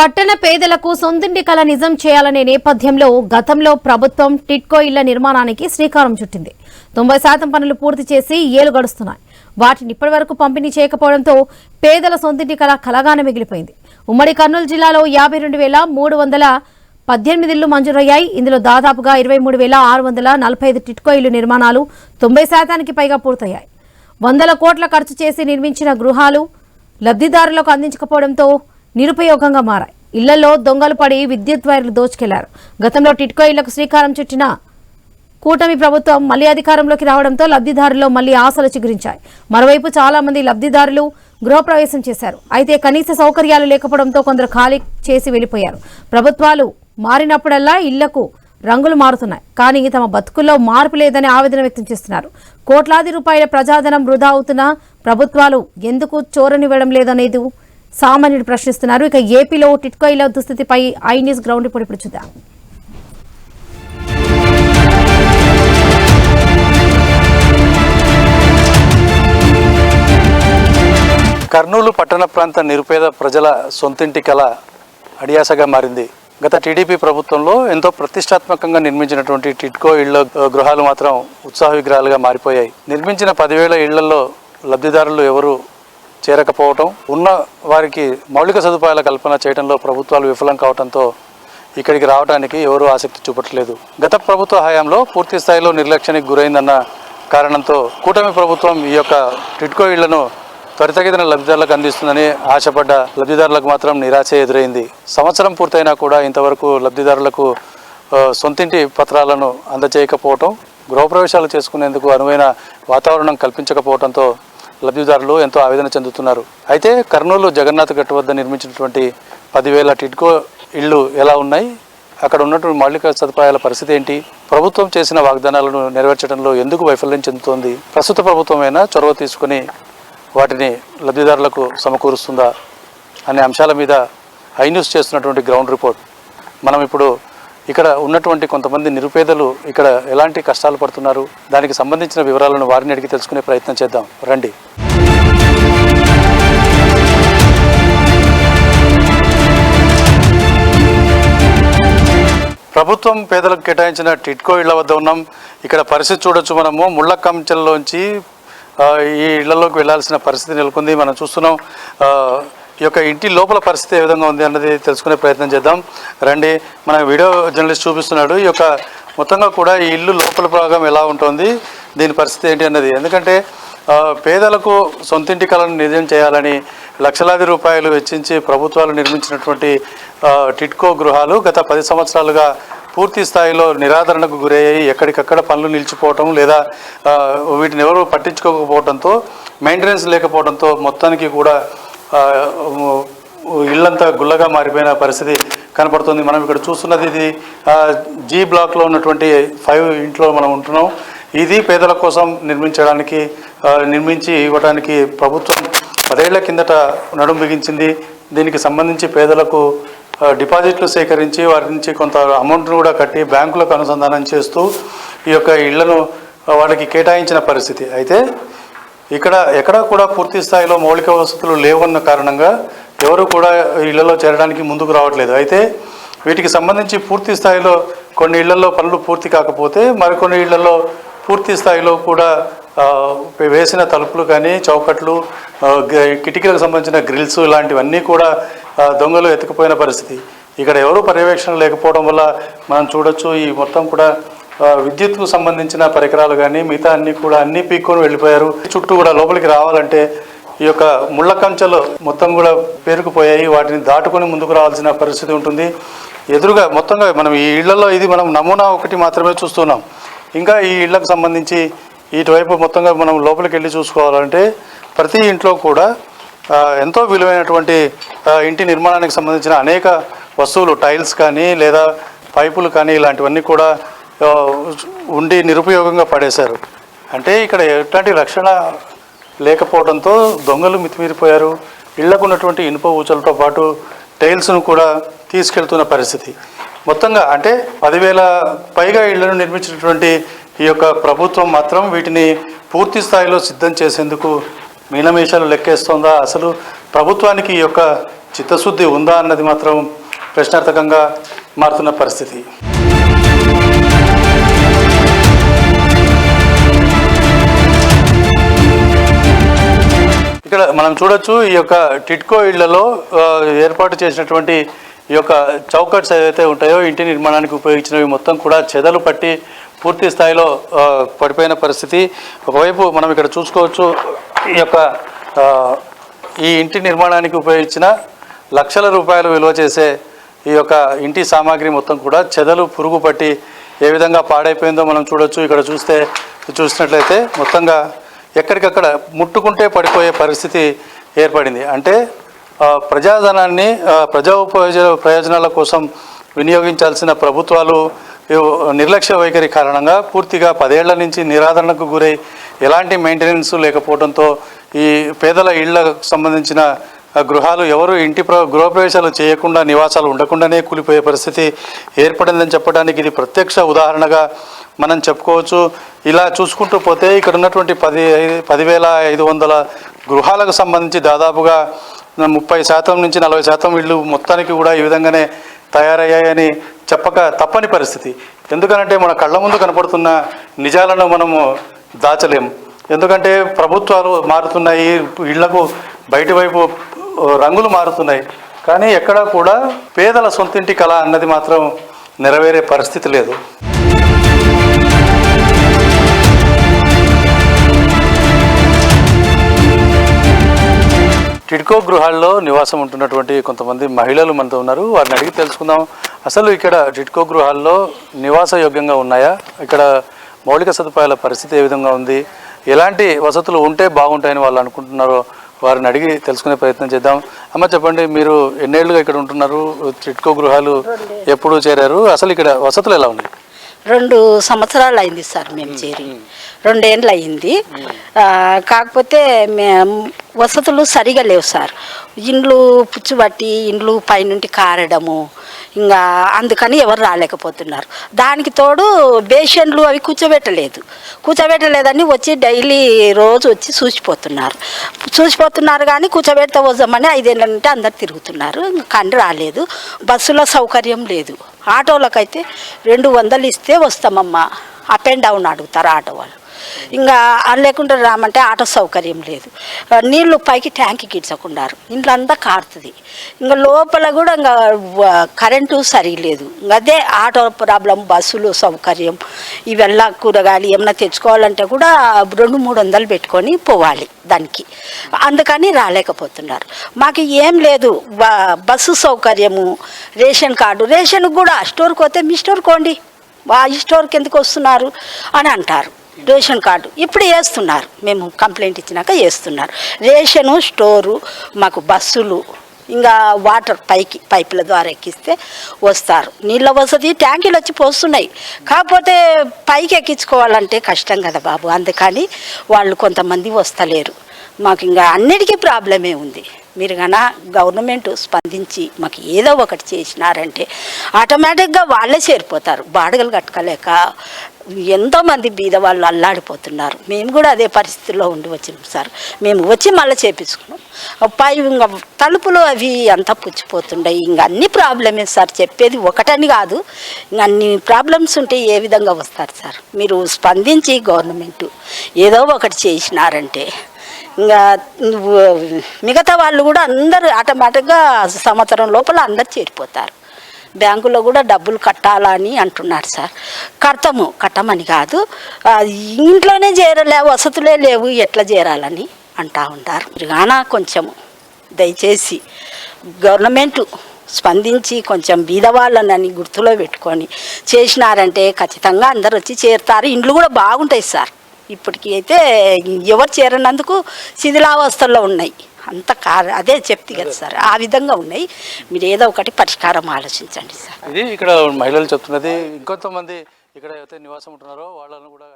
పట్టణ పేదలకు సొంతింటి కల నిజం చేయాలనే నేపథ్యంలో గతంలో ప్రభుత్వం టిట్కో ఇళ్ల నిర్మాణానికి శ్రీకారం చుట్టింది. 90% పనులు పూర్తి చేసి ఏళ్లు గడుస్తున్నాయి. వాటిని ఇప్పటివరకు పంపిణీ చేయకపోవడంతో పేదల సొంతింటి కల కలగానే మిగిలిపోయింది. ఉమ్మడి కర్నూలు జిల్లాలో 52,318 ఇళ్లు మంజూరయ్యాయి. ఇందులో దాదాపుగా 23,645 టిట్కో ఇళ్లు నిర్మాణాలు 90%కి పైగా పూర్తయ్యాయి. 100 కోట్ల ఖర్చు చేసి నిర్మించిన గృహాలు లబ్ధిదారులకు అందించకపోవడంతో నిరుపయోగంగా మారాయి. ఇళ్లలో దొంగలు పడి విద్యుత్ వైర్లు దోచుకెళ్లారు. గతంలో టిట్కో ఇళ్లకు శ్రీకారం చుట్టిన కూటమి ప్రభుత్వం మళ్లీ అధికారంలోకి రావడంతో లబ్ధిదారుల్లో మళ్లీ ఆశలు చిగురించాయి. మరోవైపు చాలా మంది లబ్ధిదారులు గృహప్రవేశం చేశారు. అయితే కనీస సౌకర్యాలు లేకపోవడంతో కొందరు ఖాళీ చేసి వెళ్లిపోయారు. ప్రభుత్వాలు మారినప్పుడల్లా ఇళ్లకు రంగులు మారుతున్నాయి. కానీ తమ బతుకుల్లో మార్పు లేదని ఆవేదన వ్యక్తం చేస్తున్నారు. కోట్లాది రూపాయల ప్రజాధనం వృధా అవుతున్నా ప్రభుత్వాలు ఎందుకు చోరనివ్వడం లేదనేది సామాన్యుడు ప్రశ్నిస్తున్నారు. ఇక ఏపీలో టిట్కో ఇళ్ల దుస్థితిపై ఐ న్యూస్ గ్రౌండ్ రిపోర్ట్ ఇప్పుడు చూద్దాం. కర్నూలు పట్టణ ప్రాంత నిరుపేద ప్రజల సొంతింటి కల అడియాసగా మారింది. గత టీడీపీ ప్రభుత్వంలో ఎంతో ప్రతిష్టాత్మకంగా నిర్మించినటువంటి టిట్కో ఇళ్ల గృహాలు మాత్రం ఉత్సాహ విగ్రహాలుగా మారిపోయాయి. నిర్మించిన 10,000 ఇళ్లలో లబ్ధిదారులు ఎవరు చేరకపోవటం, ఉన్న వారికి మౌలిక సదుపాయాల కల్పన చేయడంలో ప్రభుత్వాలు విఫలం కావడంతో ఇక్కడికి రావడానికి ఎవరూ ఆసక్తి చూపట్లేదు. గత ప్రభుత్వ హయాంలో పూర్తి స్థాయిలో నిర్లక్ష్యానికి గురైందన్న కారణంతో కూటమి ప్రభుత్వం ఈ యొక్క టిట్కో ఇళ్లను త్వరితగతిన లబ్ధిదారులకు అందిస్తుందని ఆశపడ్డ లబ్ధిదారులకు మాత్రం నిరాశ ఎదురైంది. సంవత్సరం పూర్తయినా కూడా ఇంతవరకు లబ్ధిదారులకు సొంతింటి పత్రాలను అందజేయకపోవటం, గృహప్రవేశాలు చేసుకునేందుకు అనువైన వాతావరణం కల్పించకపోవడంతో లబ్ధిదారులు ఎంతో ఆవేదన చెందుతున్నారు. అయితే కర్నూలు జగన్నాథ్ గట్టు వద్ద నిర్మించినటువంటి 10,000 టిట్కో ఇళ్లు ఎలా ఉన్నాయి, అక్కడ ఉన్నటువంటి మౌలిక సదుపాయాల పరిస్థితి ఏంటి, ప్రభుత్వం చేసిన వాగ్దానాలను నెరవేర్చడంలో ఎందుకు వైఫల్యం చెందుతోంది, ప్రస్తుత ప్రభుత్వమైనా చొరవ తీసుకుని వాటిని లబ్ధిదారులకు సమకూరుస్తుందా అనే అంశాల మీద ఐ న్యూస్ చేస్తున్నటువంటి గ్రౌండ్ రిపోర్ట్. మనం ఇప్పుడు ఇక్కడ ఉన్నటువంటి కొంతమంది నిరుపేదలు ఇక్కడ ఎలాంటి కష్టాలు పడుతున్నారు, దానికి సంబంధించిన వివరాలను వారిని అడిగి తెలుసుకునే ప్రయత్నం చేద్దాం రండి. ప్రభుత్వం పేదలకు కేటాయించిన టిట్కో ఇళ్ల వద్ద ఉన్నాం. ఇక్కడ పరిస్థితి చూడొచ్చు. మనము ముళ్ళ కంచెల్లోంచి ఈ ఇళ్లలోకి వెళ్లాల్సిన పరిస్థితి నెలకొంది. మనం చూస్తున్నాం. ఈ యొక్క ఇంటి లోపల పరిస్థితి ఏ విధంగా ఉంది అన్నది తెలుసుకునే ప్రయత్నం చేద్దాం రండి. మన వీడియో జర్నలిస్ట్ చూపిస్తున్నాడు ఈ యొక్క మొత్తంగా కూడా ఈ ఇల్లు లోపల భాగం ఎలా ఉంటుంది, దీని పరిస్థితి ఏంటి అన్నది. ఎందుకంటే పేదలకు సొంతింటి కలను నిజం చేయాలని లక్షలాది రూపాయలు వెచ్చించి ప్రభుత్వాలు నిర్మించినటువంటి టిట్కో గృహాలు గత 10 సంవత్సరాలుగా పూర్తి స్థాయిలో నిరాదరణకు గురయ్యాయి. ఎక్కడికక్కడ పనులు నిలిచిపోవటం లేదా వీటిని ఎవరు పట్టించుకోకపోవడంతో, మెయింటెనెన్స్ లేకపోవడంతో మొత్తానికి కూడా ఇళ్ళంతా గుల్లగా మారిపోయిన పరిస్థితి కనపడుతుంది. మనం ఇక్కడ చూస్తున్నది ఇది జీ బ్లాక్లో ఉన్నటువంటి 5 ఇంట్లో మనం ఉంటున్నాం. ఇది పేదల కోసం నిర్మించి ఇవ్వడానికి ప్రభుత్వం 10 ఏళ్ల కిందట నడుం బిగించింది. దీనికి సంబంధించి పేదలకు డిపాజిట్లు సేకరించి వారి నుంచి కొంత అమౌంట్ను కూడా కట్టి బ్యాంకులకు అనుసంధానం చేస్తూ ఈ యొక్క ఇళ్లను వాళ్ళకి కేటాయించిన పరిస్థితి. అయితే ఎక్కడా కూడా పూర్తి స్థాయిలో మౌలిక వసతులు లేవన్న కారణంగా ఎవరు కూడా ఇళ్లలో చేరడానికి ముందుకు రావట్లేదు. అయితే వీటికి సంబంధించి పూర్తి స్థాయిలో కొన్ని ఇళ్లలో పనులు పూర్తి కాకపోతే మరికొన్ని ఇళ్లలో పూర్తి స్థాయిలో కూడా వేసిన తలుపులు కానీ, చౌకట్లు, కిటికీలకు సంబంధించిన గ్రిల్స్ ఇలాంటివన్నీ కూడా దొంగలు ఎత్తుకుపోయిన పరిస్థితి. ఇక్కడ ఎవరు పర్యవేక్షణ లేకపోవడం వల్ల మనం చూడొచ్చు. ఈ మొత్తం కూడా విద్యుత్కు సంబంధించిన పరికరాలు కానీ మిగతా అన్నీ పీక్కొని వెళ్ళిపోయారు. చుట్టూ కూడా లోపలికి రావాలంటే ఈ యొక్క ముళ్ళ కంచెలు మొత్తం కూడా పేరుకుపోయాయి. వాటిని దాటుకొని ముందుకు రావాల్సిన పరిస్థితి ఉంటుంది. ఎదురుగా మొత్తంగా మనం ఈ ఇళ్లలో ఇది మనం నమూనా ఒకటి మాత్రమే చూస్తున్నాం. ఇంకా ఈ ఇళ్లకు సంబంధించి ఇటువైపు మొత్తంగా మనం లోపలికి వెళ్ళి చూసుకోవాలంటే ప్రతి ఇంట్లో కూడా ఎంతో విలువైనటువంటి ఇంటి నిర్మాణానికి సంబంధించిన అనేక వస్తువులు, టైల్స్ కానీ లేదా పైపులు కానీ ఇలాంటివన్నీ కూడా ఉండి నిరుపయోగంగా పడేశారు. అంటే ఇక్కడ ఎట్లాంటి రక్షణ లేకపోవడంతో దొంగలు మితిమీరిపోయారు. ఇళ్లకు ఉన్నటువంటి ఇనుప ఊచలతో పాటు టైల్స్ను కూడా తీసుకెళ్తున్న పరిస్థితి. మొత్తంగా అంటే 10,000 పైగా ఇళ్లను నిర్మించినటువంటి ఈ యొక్క ప్రభుత్వం మాత్రం వీటిని పూర్తి స్థాయిలో సిద్ధం చేసేందుకు మీనమేషాలు లెక్కేస్తోందా? అసలు ప్రభుత్వానికి ఈ యొక్క చిత్తశుద్ధి ఉందా అన్నది మాత్రం ప్రశ్నార్థకంగా మారుతున్న పరిస్థితి. ఇక్కడ మనం చూడొచ్చు ఈ యొక్క టిట్కో ఇళ్లలో ఏర్పాటు చేసినటువంటి ఈ యొక్క చౌకట్స్ ఏవైతే ఉంటాయో ఇంటి నిర్మాణానికి ఉపయోగించినవి మొత్తం కూడా చెదలు పట్టి పూర్తి స్థాయిలో పడిపోయిన పరిస్థితి. ఒకవైపు మనం ఇక్కడ చూసుకోవచ్చు ఈ యొక్క ఈ ఇంటి నిర్మాణానికి ఉపయోగించిన లక్షల రూపాయలు విలువ చేసే ఈ యొక్క ఇంటి సామాగ్రి మొత్తం కూడా చెదలు పురుగు పట్టి ఏ విధంగా పాడైపోయిందో మనం చూడొచ్చు. ఇక్కడ చూసినట్లయితే మొత్తంగా ఎక్కడికక్కడ ముట్టుకుంటే పడిపోయే పరిస్థితి ఏర్పడింది. అంటే ప్రజాధనాన్ని ప్రయోజనాల కోసం వినియోగించాల్సిన ప్రభుత్వాలు నిర్లక్ష్య వైఖరి కారణంగా పూర్తిగా 10 ఏళ్ల నుంచి నిరాదరణకు గురై ఎలాంటి మెయింటెనెన్స్ లేకపోవడంతో ఈ పేదల ఇళ్లకు సంబంధించిన గృహాలు ఎవరు గృహప్రవేశాలు చేయకుండా నివాసాలు ఉండకుండానే కూలిపోయే పరిస్థితి ఏర్పడిందని చెప్పడానికి ఇది ప్రత్యక్ష ఉదాహరణగా మనం చెప్పుకోవచ్చు. ఇలా చూసుకుంటూ పోతే ఇక్కడ ఉన్నటువంటి 10,500 గృహాలకు సంబంధించి దాదాపుగా 30% నుంచి 40% ఇళ్ళు మొత్తానికి కూడా ఈ విధంగానే తయారయ్యాయని చెప్పక తప్పని పరిస్థితి. ఎందుకనంటే మన కళ్ళ ముందు కనపడుతున్న నిజాలను మనము దాచలేము. ఎందుకంటే ప్రభుత్వాలు మారుతున్నాయి, ఇళ్లకు బయటి వైపు రంగులు మారుతున్నాయి, కానీ ఎక్కడా కూడా పేదల సొంతింటి కళ అన్నది మాత్రం నెరవేరే పరిస్థితి లేదు. టిడ్కో గృహాల్లో నివాసం ఉంటున్నటువంటి కొంతమంది మహిళలు మనతో ఉన్నారు. వారిని అడిగి తెలుసుకుందాం, అసలు ఇక్కడ టిడ్కో గృహాల్లో నివాస యోగ్యంగా ఉన్నాయా, ఇక్కడ మౌలిక సదుపాయాల పరిస్థితి ఏ విధంగా ఉంది, ఎలాంటి వసతులు ఉంటే బాగుంటాయని వాళ్ళు అనుకుంటున్నారో వారిని అడిగి తెలుసుకునే ప్రయత్నం చేద్దాం. అమ్మ చెప్పండి, మీరు ఎన్నేళ్లుగా ఇక్కడ ఉంటున్నారు? టిడ్కో గృహాలు ఎప్పుడు చేరారు? అసలు ఇక్కడ వసతులు ఎలా ఉన్నాయి? 2 సంవత్సరాలు అయింది సార్ మేము చేరి, 2 ఏళ్ళు అయింది. కాకపోతే వసతులు సరిగా లేవు సార్. ఇండ్లు పుచ్చుబట్టి ఇండ్లు పైనుండి కారడము, ఇంకా అందుకని ఎవరు రాలేకపోతున్నారు. దానికి తోడు బేషన్లు అవి కూర్చోబెట్టలేదని వచ్చి డైలీ రోజు వచ్చి చూసిపోతున్నారు కానీ కూర్చోబెడితే వద్దామని 5 ఏళ్ళ నుండి అందరు తిరుగుతున్నారు, కానీ రాలేదు. బస్సులో సౌకర్యం లేదు. ఆటోలకైతే 200 ఇస్తే వస్తామమ్మా, అప్ అండ్ డౌన్ అడుగుతారు ఆటో వాళ్ళు. ఇంకా లేకుండా రామంటే ఆటో సౌకర్యం లేదు. నీళ్లు పైకి ట్యాంక్కి గిడ్చకున్నారు, ఇంట్లో అంతా కారుతుంది. ఇంకా లోపల కూడా ఇంకా కరెంటు సరిలేదు. అదే ఆటో ప్రాబ్లం, బస్సులు సౌకర్యం, ఇవెల్లా కూరగాయలు ఏమన్నా తెచ్చుకోవాలంటే కూడా 200-300 పెట్టుకొని పోవాలి దానికి, అందుకని రాలేకపోతున్నారు. మాకు ఏం లేదు, బస్సు సౌకర్యము, రేషన్ కార్డు, రేషన్ కూడా స్టోర్కి పోతే మీ స్టోర్ కోండి, ఈ స్టోర్కి ఎందుకు వస్తున్నారు అని అంటారు. రేషన్ కార్డు ఇప్పుడు వేస్తున్నారు, మేము కంప్లైంట్ ఇచ్చినాక వేస్తున్నారు. రేషను, స్టోరు, మాకు బస్సులు, ఇంకా వాటర్ పైపుల ద్వారా ఎక్కిస్తే వస్తారు. నీళ్ళ వసతి ట్యాంకీలు వచ్చి పోస్తున్నాయి, కాకపోతే పైకి ఎక్కించుకోవాలంటే కష్టం కదా బాబు, అందుకని వాళ్ళు కొంతమంది వస్తలేరు. మాకు ఇంకా అన్నిటికీ ప్రాబ్లమే ఉంది. మీరు కన్నా గవర్నమెంట్ స్పందించి మాకు ఏదో ఒకటి చేసినారంటే ఆటోమేటిక్గా వాళ్ళే చేరిపోతారు. బాడుగలు కట్టుకోలేక ఎంతోమంది బీద వాళ్ళు అల్లాడిపోతున్నారు. మేము కూడా అదే పరిస్థితుల్లో ఉండి వచ్చినాం సార్. మేము వచ్చి మళ్ళీ చేపించుకున్నాం. పై ఇంకా తలుపులు అవి అంతా పుచ్చిపోతుండయి. ఇంకా అన్ని ప్రాబ్లమే సార్, చెప్పేది ఒకటని కాదు, ఇంకా అన్ని ప్రాబ్లమ్స్ ఉంటే ఏ విధంగా వస్తారు సార్? మీరు స్పందించి గవర్నమెంట్ ఏదో ఒకటి చేసినారంటే ఇంకా మిగతా వాళ్ళు కూడా అందరూ ఆటోమేటిక్గా సంవత్సరం లోపల అందరు చేరిపోతారు. బ్యాంకులో కూడా డబ్బులు కట్టాలని అంటున్నారు సార్. కట్టమని కాదు, ఇంట్లోనే చేరలే, వసతులే లేవు, ఎట్లా చేరాలని అంటూ ఉంటారు. కానీ కొంచెము దయచేసి గవర్నమెంట్ స్పందించి కొంచెం బీదవాళ్ళని గుర్తులో పెట్టుకొని చేసినారంటే ఖచ్చితంగా అందరు వచ్చి చేరుతారు. ఇండ్లు కూడా బాగుంటాయి సార్. ఇప్పటికీ అయితే ఎవరు చేరనందుకు శిథిలావస్థల్లో ఉన్నాయి, అంత అదే చెప్తే కదా సార్, ఆ విధంగా ఉన్నాయి. మీరు ఏదో ఒకటి పరిష్కారం ఆలోచించండి సార్. ఇది ఇక్కడ మహిళలు చెప్తున్నది. ఇంకొంతమంది ఇక్కడ అయితే నివాసం ఉంటున్నారో వాళ్ళను కూడా